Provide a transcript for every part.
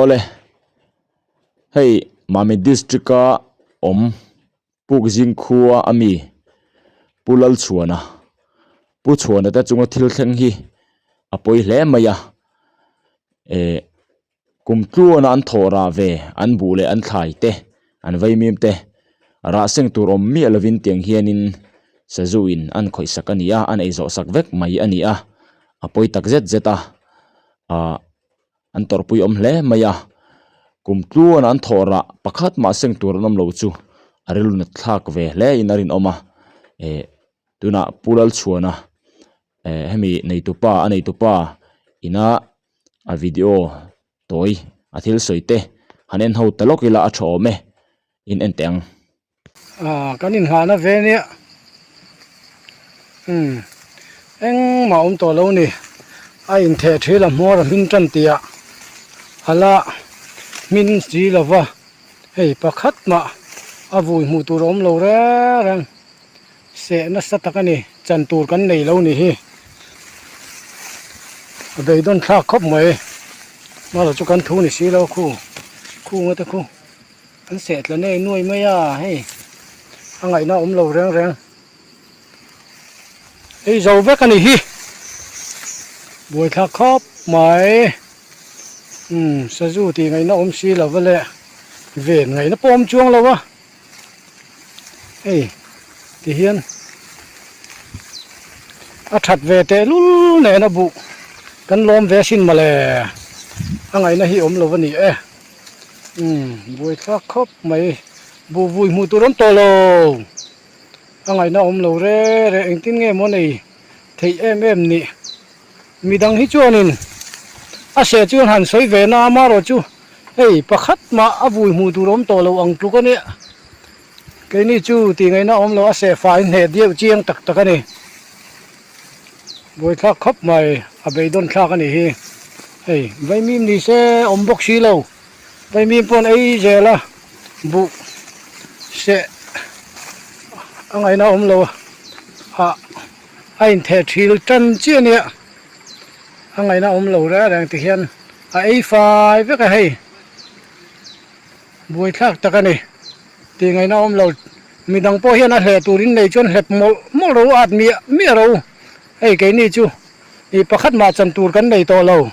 ole hei mami districta om puk jing khuwa ami pulal chuana pu chuana ta chunga thil thleng hi apoi hle maya kum tluana an thora ve an bule an thlai te an vaimim te ra seng tur om mi alovin tiang hianin sazuin an khoi sakania an eizo sak vek mai ania apoi tak zet zeta an torpui om hle maya kum tluan an thora pakhat ma seng tur nam lo chu arilun thlak ve hle in arin oma tuna pulal chuana hemi neitupa aneitupa ina a video toy athil soite hanen ho talokila a thome in enteng kanin hana ve ni eng ma to lo ni a in the thila mor min tan tia hala min si lova hei pakhat ma avui mu tur om lo re rang se na satakani chan tur kan nei lo ni hi dei don thla khop mai ma lo chu kan thu ni si lo khu ngata khu an se tla nei nuai mai ya hei angai na om lo reng reng ei zo vek ani hi boi thla khop mai sa zu ti ngai na om si lo vale ven ngai na pom chuang lo wa ei ti hian a that ve te lul ne na bu kan lom ve sin male angai na hi om lo wani boi thla khop mai bu vui mu turon to lo angai na om lo re engtin nge mo nei thei em ni midang hi chuanin a se chuan han soi ve na ma ro chu ei pakhat ma avui mu turom to lo ang tluk ani ke ni chu ti ngai na om lo a se fa in he dieu chiang tak tak ani boi thla khop mai a beidon thla ani hi ei vai mim ni se om bok si lo vai mim pon ei zela bu se angai na om lo a in the thil tan chi ani angai na om lo ra rang ti hian a ei fai ve ka hei boi thak takani ti ngai na om lo midang po hian a hle turin nei chon hlep mol ro at mi ro ei ke ni chu i pakhat ma chan tur kan nei to lo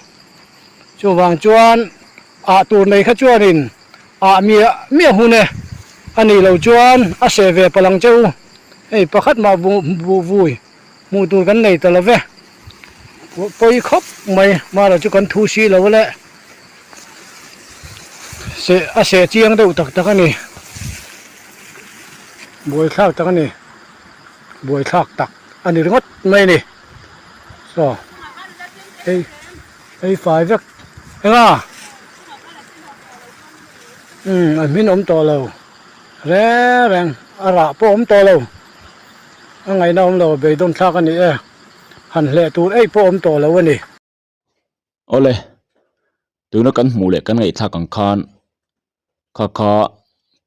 chu wang chuan a tur nei kha chuanin a mi hu ne ani lo chuan a se ve palang cheu ei pakhat ma bu vui mu tur kan nei to lo ve poi khop mai ma lo chu kan thu si lo le se a se chiang deuh tak tak ani boi thak tak ani boi thak tak ani ringot mai ni so ei fai vek enga an min om to lo re reng ara po om to lo angai na om lo be dom thak ani han hle tur ei po om to lo ani ole tuna kan hmule kan ngai thak ang khan kha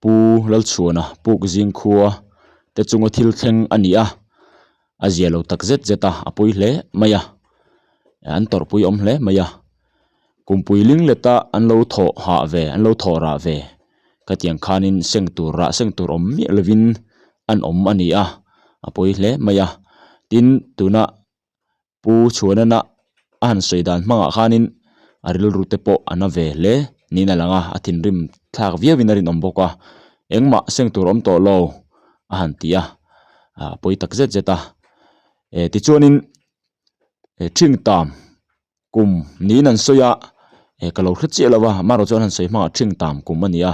pu lal chuana puk jing khuwa te chunga thil thleng ania azialo tak zet zeta apui hle maya an torpui om hle maya kumpui ling leta an lo tho ha ve an lo thora ve katiang khanin seng tur om mi lovin an om ania apui hle maya tin tuna pu chuana na an soidan manga khanin aril rute po ana ve le nina langa athin rim thak via winarin omboka engma seng tur om to lo a han tia poi tak zet zeta ti chuanin thing tam kum nin an soya kalo khrit che lawa maro chon han soi ma thing tam kum ania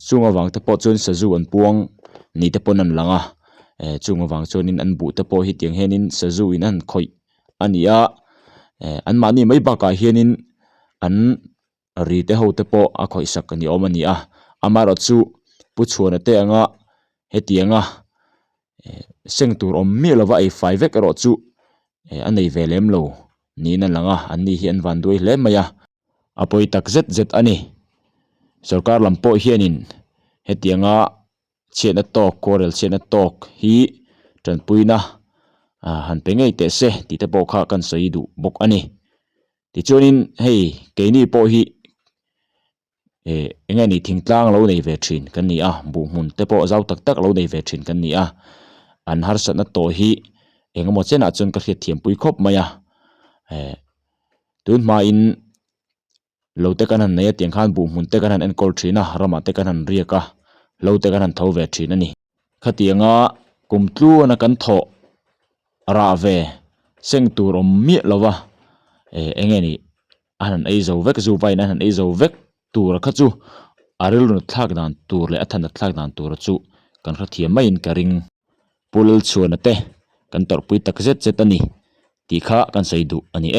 chunga wang te po chon saju an puang ni te pon an langa chunga wang chonin an bu te po hi tiang henin saju in an khoi ania an mani mai ba ka hianin an ri te ho te po a khoi sak ani omania amaro chu pu chuana te anga hetianga seng tur om mi lova ai fai vek ro chu anei velem lo ni na langa anni hi an van doi hle maya apoi tak zet zet ani sarkar lampo hianin hetianga chena tok korel chena tok hi tranpuina han pengei te se ti te po kha kan soi du bok ani ti chuanin hei keini po hi enge ni thingtlang lo nei ve thin kan ni a bu hmun te pawh zau tak tak lo nei ve thin kan ni a an har satna tawh hi engemaw chena chun ka hriat thiam pui khawp mai a tun hma in lo te kan han nei a tiang khan bu hmun te kan han enkol thin a rama te kan han riak a lo te kan han tho ve thin ani khatianga kumtlu na kan tho ra ve seng tur om mi lova enge ni an ei zo vek zu vai an ei zo vek tur kha chu aril nu thlak dan tur le athan thlak dan tur chu kan kha thiam mai in ka ring pul chuan ate kan tor pui tak zet zet ani ti kha kan sei du ani